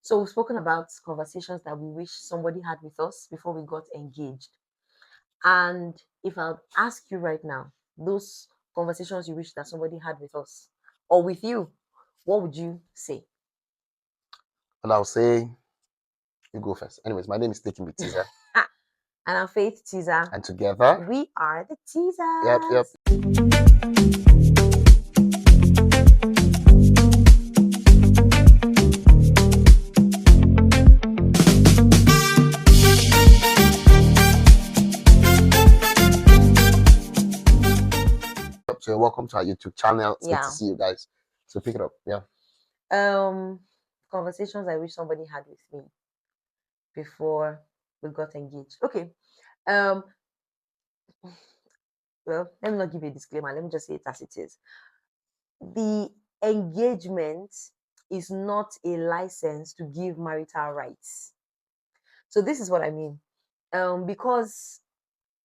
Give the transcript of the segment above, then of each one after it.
So we've spoken about conversations that we wish somebody had with us before we got engaged. And if I'll ask you right now, those conversations you wish that somebody had with us or with you, what would you say? And I'll say, you go first. Anyways, my name is WeThTizas, And I'm Faith Teaser. and together, We are the teasers. yep. So welcome to our YouTube channel. It's good to see you guys. So pick it up. Yeah. Conversations I wish somebody had with me before we got engaged. Okay. Well, let me not give you a disclaimer. Let me just say it as it is. The engagement is not a license to give marital rights. So this is what I mean. Because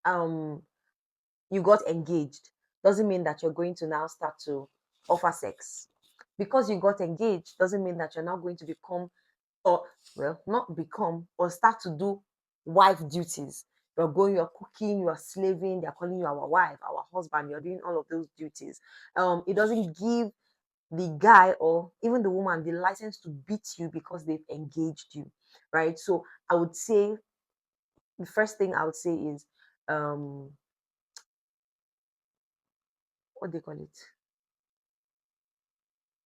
you got engaged doesn't mean that you're going to now start to offer sex. Because you got engaged doesn't mean that you're now going to become, or well, not become, or start to do wife duties. You're cooking, you're slaving, they're calling you our wife, our husband, you're doing all of those duties. It doesn't give the guy or even the woman the license to beat you because they've engaged you, right? So I would say the first thing I would say is what do they call it?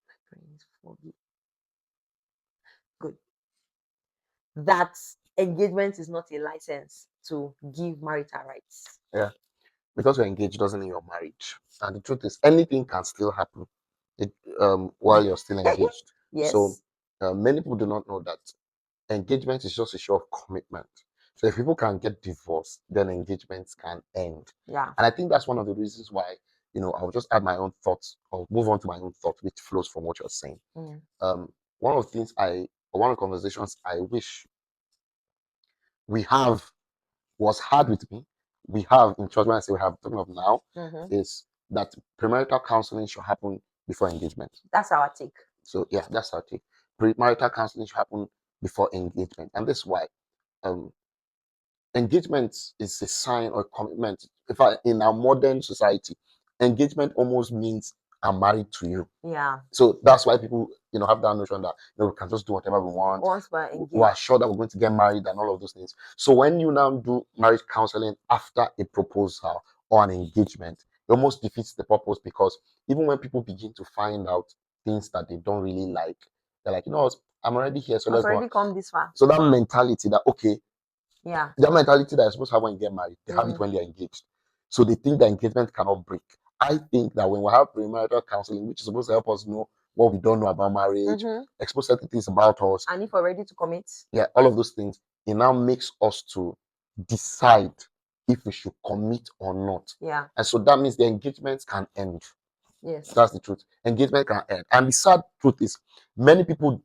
My brain is foggy. Good. That engagement is not a license to give marital rights. Yeah. Because you're engaged doesn't mean you're married. And the truth is, anything can still happen while you're still engaged. Yes. So many people do not know that engagement is just a show of commitment. So if people can get divorced, then engagements can end. Yeah. And I think that's one of the reasons why, I'll just add my own thoughts or move on to my own thoughts, which flows from what you're saying. One of the things one of the conversations I wish we have was hard with me. We have in church, when I say we have, talking of now, is that premarital counseling should happen before engagement. That's our take. So yeah, that's our take. Premarital counseling should happen before engagement, and this is why. Engagement is a sign or commitment. In fact, in our modern society, engagement almost means I'm married to you. Yeah. So that's why people, have that notion that we can just do whatever we want. Once we're engaged. We are sure that we're going to get married and all of those things. So when you now do marriage counseling after a proposal or an engagement, it almost defeats the purpose, because even when people begin to find out things that they don't really like, they're like, I'm already here, so let's already come this far. So that mentality that, okay, yeah, their mentality that they're supposed to have when you get married, they have it when they're engaged. So they think the engagement cannot break. I think that when we have premarital counseling, which is supposed to help us know what we don't know about marriage, expose certain things about us, and if we're ready to commit, all of those things, it now makes us to decide if we should commit or not. Yeah. And so that means the engagements can end. Yes. That's the truth. Engagement can end. And the sad truth is, many people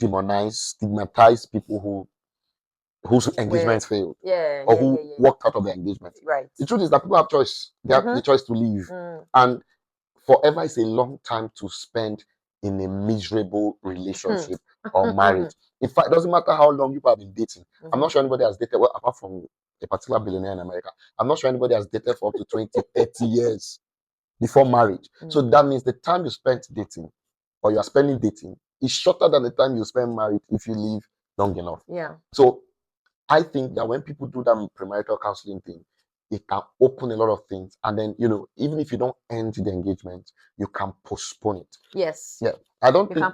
stigmatize people whose engagements failed, or who walked out of the engagement. Right. The truth is that people have choice. They have the choice to leave. And forever is a long time to spend in a miserable relationship or marriage. In fact, it doesn't matter how long people have been dating. I'm not sure anybody has dated, well, apart from a particular billionaire in America, I'm not sure anybody has dated for up to 20, 30 years before marriage. So that means the time you spent dating, or you are spending dating, is shorter than the time you spend married if you live long enough. Yeah. So I think that when people do that premarital counseling thing, it can open a lot of things. And then, even if you don't end the engagement, you can postpone it. Yes. Yeah. I don't think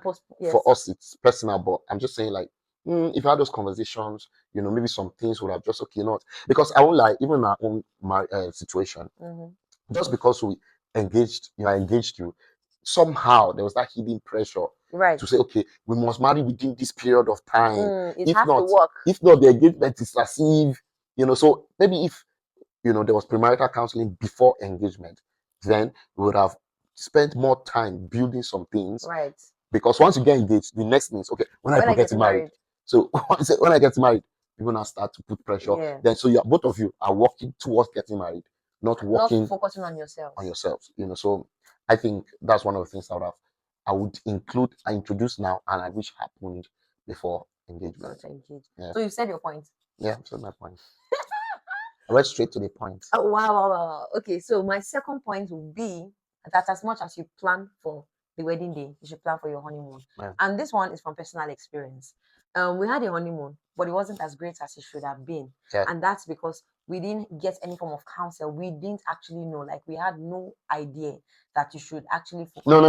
for us it's personal, but I'm just saying, like, if you had those conversations, maybe some things would have just, not. Because I won't lie, even in our own situation, just because we engaged, somehow there was that hidden pressure. Right. To say, okay, we must marry within this period of time. It has to work. If not, the engagement is as if, so maybe if, there was premarital counseling before engagement, then we would have spent more time building some things. Right. Because once you get engaged, the next thing is, okay, when I get married. So when I get married, people now start to put pressure. Yeah. Then so both of you are working towards getting married, not focusing on yourself. So I think that's one of the things I would introduce now, and I wish happened before engagement. Got engaged. Yeah. So you said your point. Yeah, that's my point. I went straight to the point. Oh, wow. Okay, so my second point would be that as much as you plan for the wedding day, you should plan for your honeymoon. Yeah. And this one is from personal experience. We had a honeymoon, but it wasn't as great as it should have been. Yeah. And that's because we didn't get any form of counsel. We didn't actually know, like we had no idea that you should actually focus. No.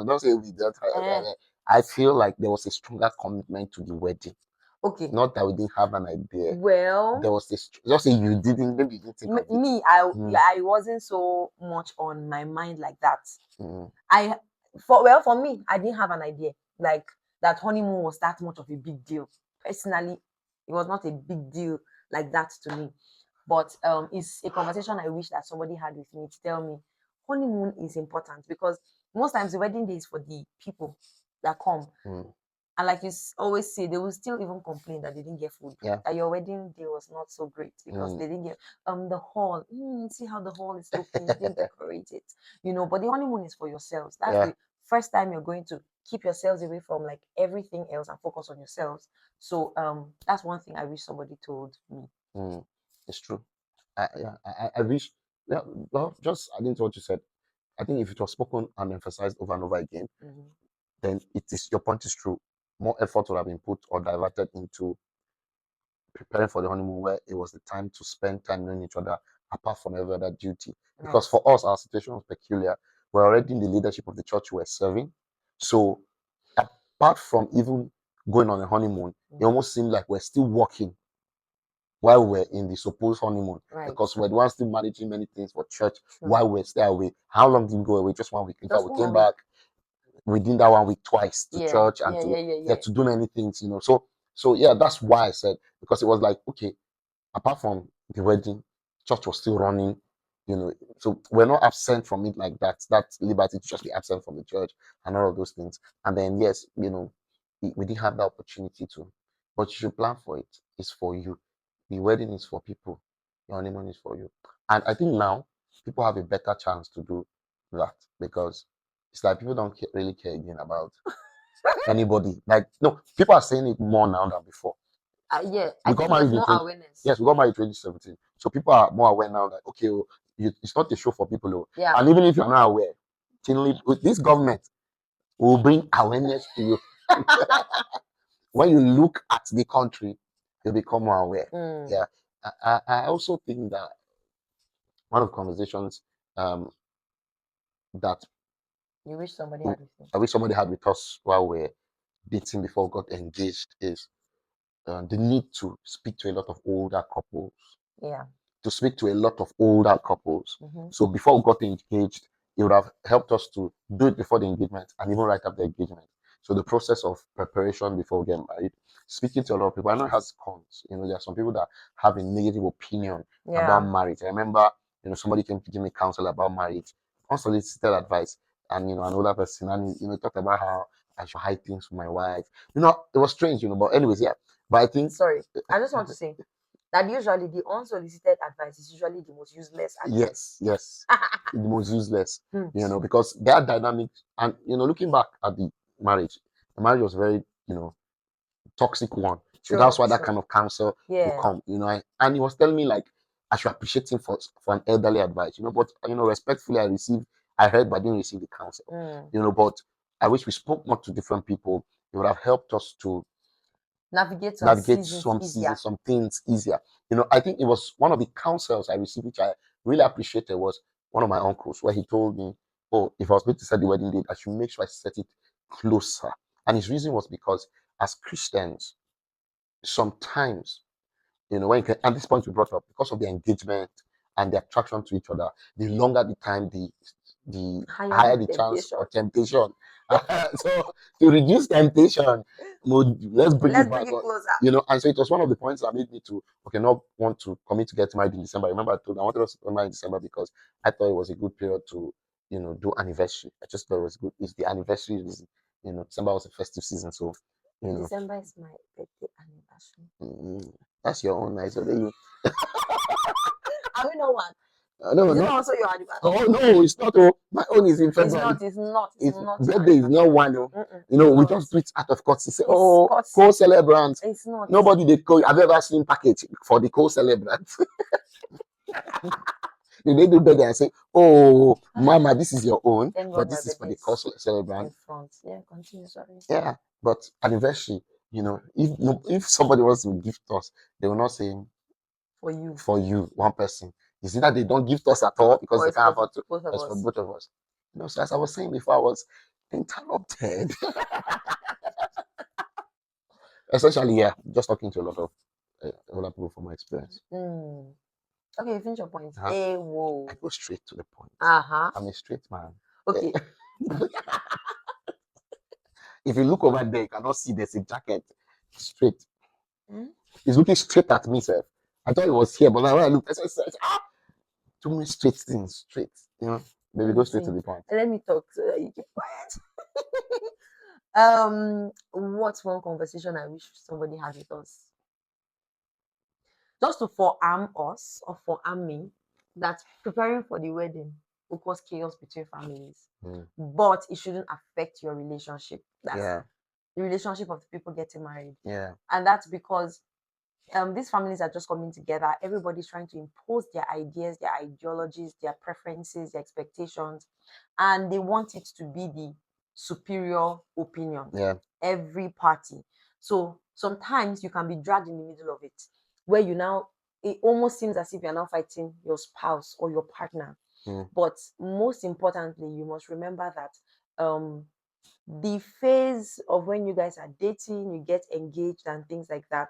Don't say we that. I feel like there was a stronger commitment to the wedding. Okay. Not that we didn't have an idea. Well, there was this. Just say you didn't. Maybe you didn't think of it. Me, I wasn't so much on my mind like that. For me, I didn't have an idea like that honeymoon was that much of a big deal. Personally, it was not a big deal like that to me. But it's a conversation I wish that somebody had with me to tell me honeymoon is important, because most times the wedding day is for the people that come. And like you always say, they will still even complain that they didn't get food. Yeah. That your wedding day was not so great because they didn't get the hall. See how the hall is looking. You didn't decorate it, But the honeymoon is for yourselves. That's the first time you're going to keep yourselves away from like everything else and focus on yourselves. So that's one thing I wish somebody told me. It's true. I wish. Yeah. Well, just I didn't what you said. I think if it was spoken and emphasized over and over again, then it is your point is true. More effort would have been put or diverted into preparing for the honeymoon, where it was the time to spend time knowing each other apart from every other duty. Because for us, our situation was peculiar. We're already in the leadership of the church we're serving. So apart from even going on a honeymoon, it almost seemed like we're still working while we're in the supposed honeymoon. Because we're the ones still managing many things for church while we're still away. How long did we go away? Just 1 week. In fact, we came back within that 1 week twice to church and to do many things, So yeah, that's why I said, because it was like, okay, apart from the wedding, church was still running, so we're not absent from it like that. That's liberty to just be absent from the church and all of those things. And then yes, we didn't have the opportunity to, but you should plan for it. It's for you. The wedding is for people. The honeymoon is for you. And I think now people have a better chance to do that, because it's like people don't really care again about anybody. Like, no, people are saying it more now than before. Yeah, I think there's more awareness. Yes, we got married in 2017. So people are more aware now that, okay, it's not a show for people. Yeah. And even if you're not aware, with this government will bring awareness to you. When you look at the country, you'll become more aware. Yeah. I also think that one of the conversations that you wish somebody had with you. I wish somebody had with us while we're dating before we got engaged is the need to speak to a lot of older couples. Yeah. To speak to a lot of older couples. So before we got engaged, it would have helped us to do it before the engagement and even right after the engagement. So the process of preparation before we get married, speaking to a lot of people. I know it has cons. There are some people that have a negative opinion about marriage. I remember, somebody came to give me counsel about marriage, unsolicited advice, and an older person, and talked about how I should hide things from my wife. It was strange, but anyways, yeah. But I think sorry, I just want to say that usually the unsolicited advice is usually the most useless advice. Yes. The most useless, because their dynamic, and looking back at the marriage was very, toxic one. So that's why that kind of counsel will come, and he was telling me like I should appreciate him for an elderly advice, but respectfully I heard but I didn't receive the counsel. But I wish we spoke more to different people. It would have helped us to navigate some things easier. I think it was one of the counsels I received, which I really appreciated, was one of my uncles, where he told me, oh, if I was going to set the wedding date, I should make sure I set it closer. And his reason was because as Christians, sometimes, at this point we brought up, because of the engagement and the attraction to each other, the longer the time, the higher the chance for temptation. So to reduce temptation, let's bring it back. Closer. And so it was one of the points that made me to not want to commit to get married in December. I remember I wanted us to get married in December because I thought it was a good period to do anniversary. I just thought it was good. It's the anniversary reason. December was a festive season, so December is my birthday anniversary. That's your own night. So then I don't know what. No, Is it not. not also your anniversary? Oh no, it's not. Oh, my own is in It's February. not. It's not. It's It's not your birthday is not anniversary. one. Oh. Mm-mm, You know, it's we not. just do it out of courtesy. Say, It's oh, courtesy. co-celebrant. It's not. Nobody they call. Have you ever seen package for the co-celebrant? They do birthday and say, oh, mama, this is your own, Thank but God my this is for birthday the is co-celebrant. in front. Yeah, continue. Sorry. Yeah, but anniversary, you know, if no, if somebody wants to gift us, they will not say For you. one person. Is it that they don't gift us at all because Or they it's can't for afford to? both of It's for us. both of us. You know, so as I was saying before, I was interrupted. Essentially, yeah, just talking to a lot of other people from my experience. Mm. Okay, finish your point. Uh-huh. Hey, whoa. I go straight to the point. Uh-huh. I'm a straight man. Okay. If you look over there, you cannot see there's a jacket. Straight. Mm? He's looking straight at me, sir. I thought it was here, but now when I looked, I said, ah, too many straight things, straight. You know, maybe go straight to the point. Let me talk so that you keep quiet. What's one conversation I wish somebody had with us? Just to forearm us or forearm me that preparing for the wedding will cause chaos between families. But it shouldn't affect your relationship. That's the relationship of the people getting married. Yeah. And that's because these families are just coming together. Everybody's trying to impose their ideas, their ideologies, their preferences, their expectations, and they want it to be the superior opinion. Yeah. Every party. So sometimes you can be dragged in the middle of it, where it almost seems as if you're now fighting your spouse or your partner. But most importantly, you must remember that the phase of when you guys are dating, you get engaged and things like that,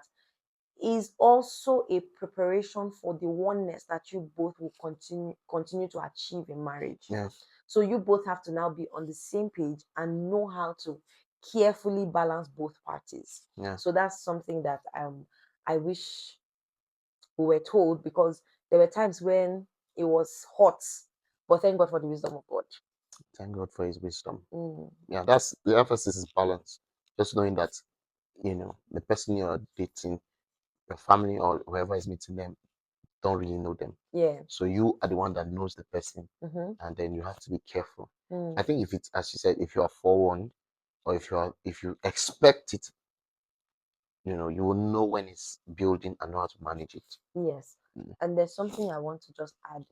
is also a preparation for the oneness that you both will continue to achieve in marriage. Yeah. So you both have to now be on the same page and know how to carefully balance both parties. Yeah. So that's something that I wish we were told, because there were times when it was hot, but thank God for the wisdom of God. Thank God for his wisdom. Yeah, that's the emphasis is balance. Just knowing that, you know, the person you're dating, your family or whoever is meeting them, don't really know them. Yeah. So you are the one that knows the person, and then you have to be careful. I think if it's, as you said, if you are forewarned, or if you expect it, you know, you will know when it's building and know how to manage it. Yes. And there's something I want to just add.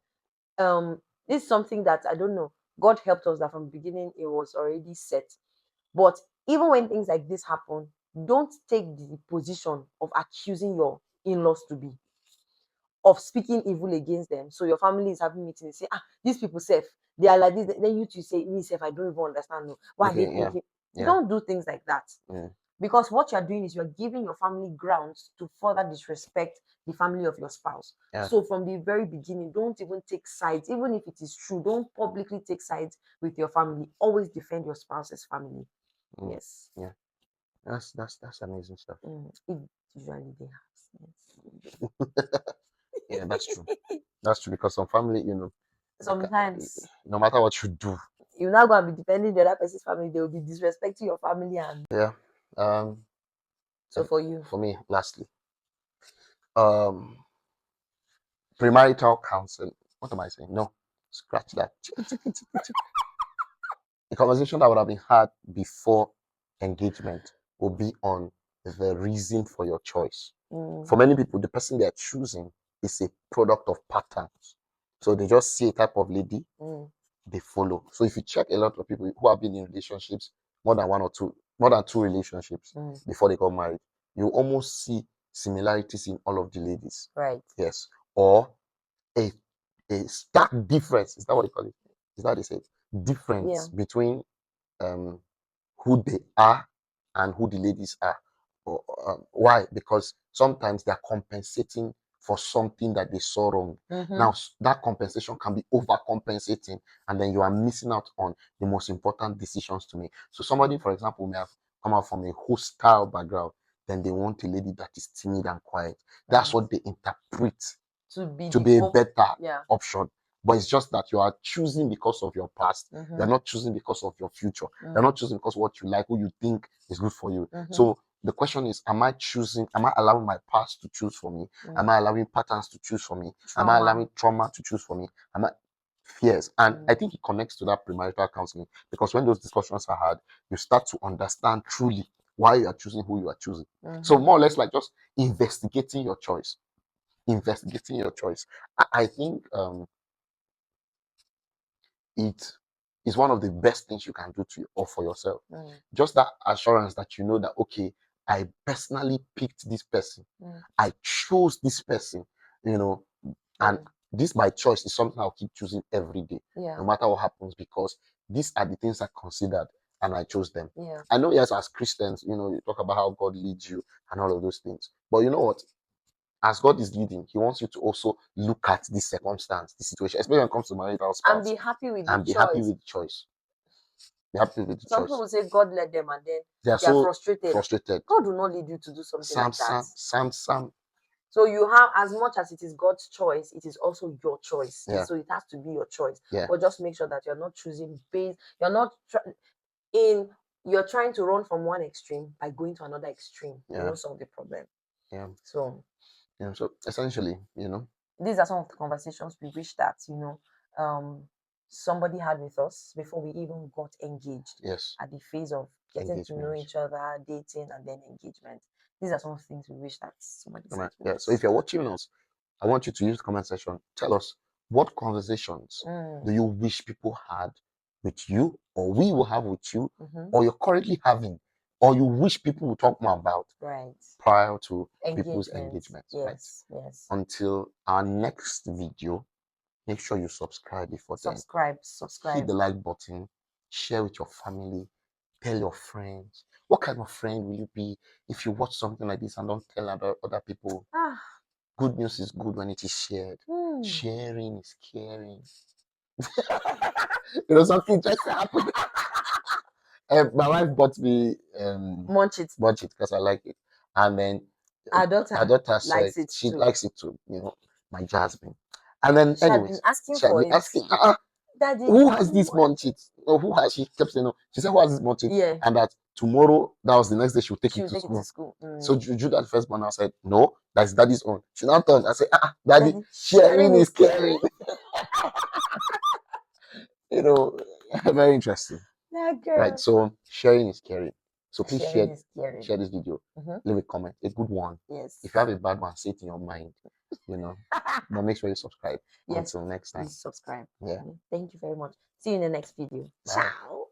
This is something that I don't know. God helped us that from the beginning it was already set. But even when things like this happen, don't take the position of accusing your in-laws to be, of speaking evil against them. So your family is having meetings, say, these people safe, they are like this. Then you two say, me safe, I don't even understand. No. Why are they thinking? Don't do things like that. Because what you're doing is you're giving your family grounds to further disrespect the family of your spouse. So from the very beginning, don't even take sides. Even if it is true, don't publicly take sides with your family. Always defend your spouse's family. Yes. Yeah. That's amazing stuff. If usually they have sense. Yeah, that's true. That's true, because some family, you know, sometimes no matter what you do, you're not going to be defending the other person's family, they will be disrespecting your family. And yeah. so for you, for me, lastly, premarital counseling. What am I saying? No, scratch that. The conversation that would have been had before engagement will be on the reason for your choice. For many people, the person they are choosing is a product of patterns. So they just see a type of lady, they follow. So if you check a lot of people who have been in relationships, more than two relationships before they got married, you almost see similarities in all of the ladies. right? Yes. Or a stark difference. Is that what they call it? Is that what they say? Difference between who they are and who the ladies are. Why? Because sometimes they are compensating for something that they saw wrong. Now, that compensation can be overcompensating, and then you are missing out on the most important decisions to make. So somebody, for example, may have come out from a hostile background, then they want a lady that is timid and quiet. That's what they interpret to be a better option. But it's just that you are choosing because of your past. You're not choosing because of your future. You're not choosing because what you like, who you think is good for you. So the question is, am I allowing my past to choose for me? Am I allowing patterns to choose for me? Am I allowing trauma to choose for me? Fears? And I think it connects to that premarital counseling, because when those discussions are had, you start to understand truly why you are choosing who you are choosing. So more or less like just investigating your choice. I think it is one of the best things you can do to or for yourself. Just that assurance that you know that, okay, I personally picked this person. I chose this person, and this my choice is something I'll keep choosing every day, no matter what happens, because these are the things I considered and I chose them. I know, yes, as Christians, you talk about how God leads you and all of those things, but you know what? As God is leading, He wants you to also look at this circumstance, the situation, especially when it comes to marital spouse, and be happy with and the be happy with the choice. Be happy with the Some choice. people say God led them, and then They are they are so frustrated. God will not lead you to do something like that. Sam. So you have, as much as it is God's choice, it is also your choice. Yeah. So it has to be your choice. Yeah. But just make sure that you're not choosing based. You're not you're trying to run from one extreme by going to another extreme. You won't solve the problem. Yeah. So essentially, these are some of the conversations we wish that somebody had with us before we even got engaged. Yes. At the phase of getting to know each other, dating, and then engagement. These are some of the things we wish that somebody said to us. So if you're watching us, I want you to use the comment section. Tell us, what conversations do you wish people had with you, or we will have with you, or you're currently having, or you wish people would talk more about prior to people's engagements. Yes. Until our next video, make sure you subscribe before then. Subscribe. Hit the like button, share with your family, tell your friends. What kind of friend will you be if you watch something like this and don't tell other people? Good news is good when it is shared. Sharing is caring. Something just happened. My wife bought me Munch it because I like it, and then our daughter said she likes it too. My Jasmine. And then she had been asking she had for been it. asking, Daddy, who has this munchit? No, who has? She kept saying no. She said, who has this munchit? Yeah. And that tomorrow, that was the next day, she would take it to It to school. school. So Jude, that first born, I said, no, that's daddy's own. She now turned. I said, daddy, sharing is caring. Very interesting. Right. So sharing is caring. So please share this video. Leave a comment, a good one. Yes. If you have a bad one, say it in your mind. But make sure you subscribe. Yes. Until next time. Please subscribe. Yeah. Thank you very much. See you in the next video. Bye. Ciao.